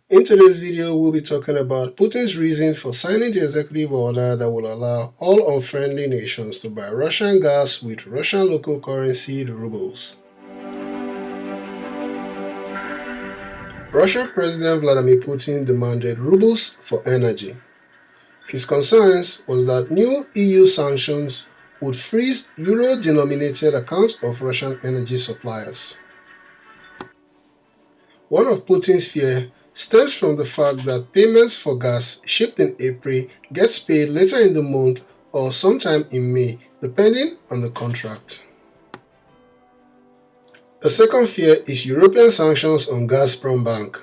In today's video, we'll be talking about Putin's reason for signing the executive order that will allow all unfriendly nations to buy Russian gas with Russian local currency, the rubles. Russian President Vladimir Putin demanded rubles for energy. His concerns was that new EU sanctions would freeze euro-denominated accounts of Russian energy suppliers. One of Putin's fears stems from the fact that payments for gas shipped in April gets paid later in the month or sometime in May, depending on the contract. The second fear is European sanctions on Gazprom Bank.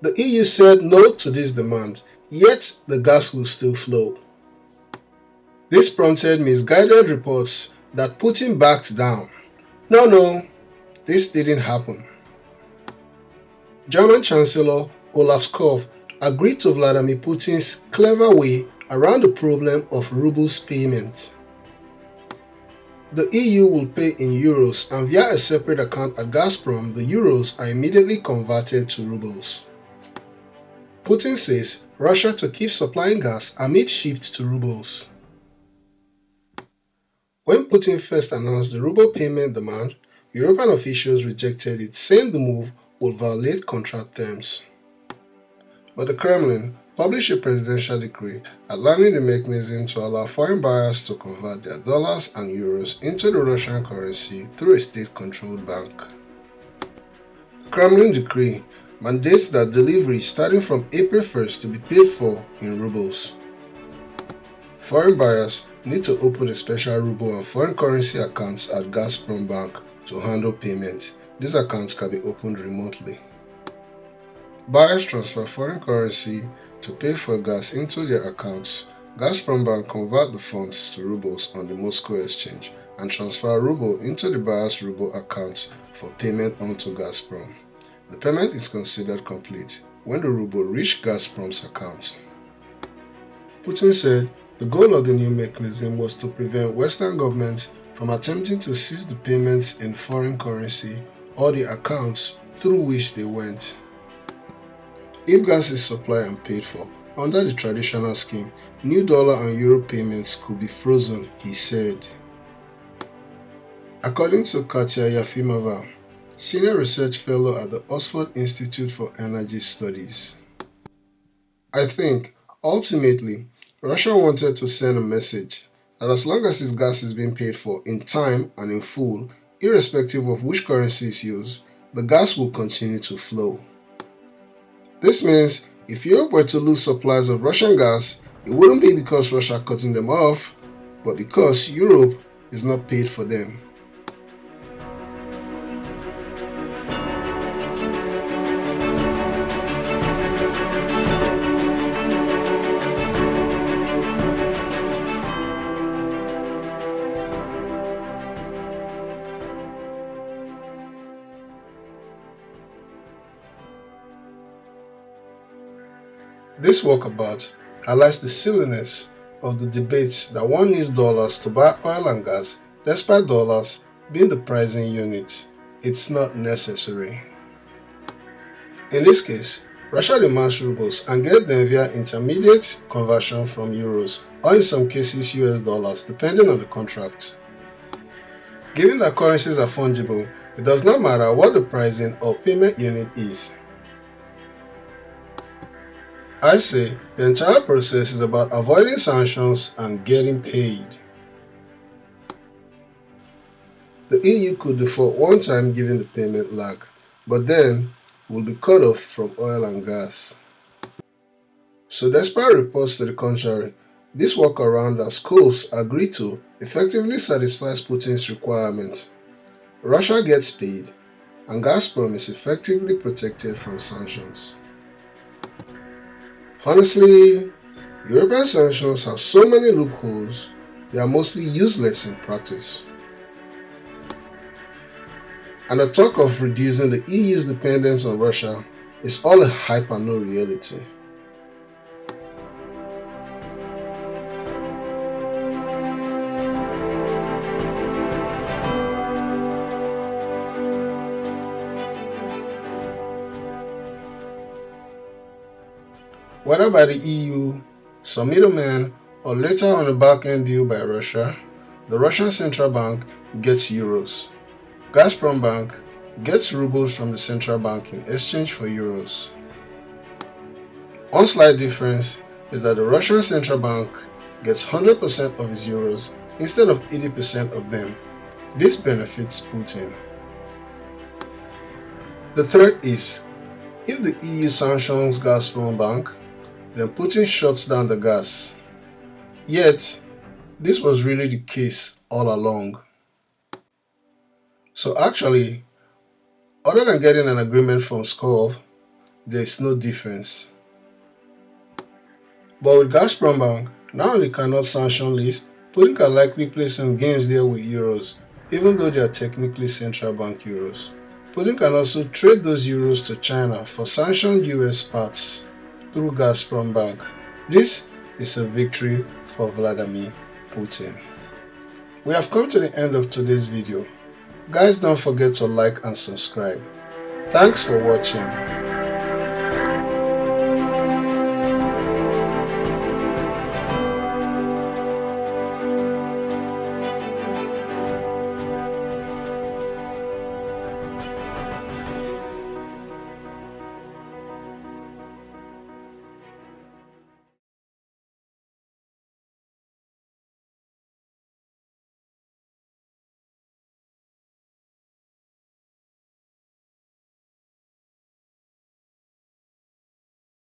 The EU said no to this demand, yet the gas will still flow. This prompted misguided reports that Putin backed down. No, this didn't happen. German Chancellor Olaf Scholz agreed to Vladimir Putin's clever way around the problem of rubles payment. The EU will pay in euros, and via a separate account at Gazprom, the euros are immediately converted to rubles. Putin says Russia to keep supplying gas amid shift to rubles. When Putin first announced the ruble payment demand, European officials rejected it, saying the move would violate contract terms. But the Kremlin published a presidential decree outlining the mechanism to allow foreign buyers to convert their dollars and euros into the Russian currency through a state-controlled bank. The Kremlin decree mandates that deliveries starting from April 1st to be paid for in rubles. Foreign buyers need to open a special ruble and foreign currency accounts at Gazprom Bank to handle payments. These accounts can be opened remotely. Buyers transfer foreign currency to pay for gas into their accounts. Gazprom Bank convert the funds to rubles on the Moscow exchange and transfer ruble into the buyer's ruble account for payment onto Gazprom. The payment is considered complete when the ruble reaches Gazprom's account. Putin said the goal of the new mechanism was to prevent Western governments from attempting to seize the payments in foreign currency or the accounts through which they went. If gas is supplied and paid for under the traditional scheme, new dollar and euro payments could be frozen, he said. According to Katya Yefimova, Senior Research Fellow at the Oxford Institute for Energy Studies, I think, ultimately, Russia wanted to send a message that as long as its gas is being paid for in time and in full, irrespective of which currency is used, the gas will continue to flow. This means if Europe were to lose supplies of Russian gas, it wouldn't be because Russia cutting them off, but because Europe is not paid for them. This walkabout highlights the silliness of the debates that one needs dollars to buy oil and gas, despite dollars being the pricing unit. It's not necessary. In this case, Russia demands rubles and gets them via intermediate conversion from euros or in some cases US dollars, depending on the contract. Given that currencies are fungible, it does not matter what the pricing or payment unit is. I say the entire process is about avoiding sanctions and getting paid. The EU could default one time given the payment lag, but then will be cut off from oil and gas. So despite reports to the contrary, this workaround that Scholz agreed to effectively satisfies Putin's requirement. Russia gets paid, and Gazprom is effectively protected from sanctions. Honestly, European sanctions have so many loopholes, they are mostly useless in practice. And the talk of reducing the EU's dependence on Russia is all a hype and no reality. whether by the EU, some middlemen, or later on a back-end deal by Russia. The Russian central bank gets euros. Gazprom Bank gets rubles from the central bank in exchange for euros. One slight difference is that the Russian central bank gets 100% of its euros instead of 80% of them. This benefits Putin. The threat is, if the EU sanctions Gazprom Bank, then Putin shuts down the gas. Yet, this was really the case all along. So actually, other than getting an agreement from Skov, there is no difference. But with Gazprom Bank now on the cannot sanction list, Putin can likely play some games there with euros, even though they are technically central bank euros. Putin can also trade those euros to China for sanctioned US parts through Gazprom Bank. This is a victory for Vladimir Putin. We have come to the end of today's video. Guys, don't forget to like and subscribe. Thanks for watching.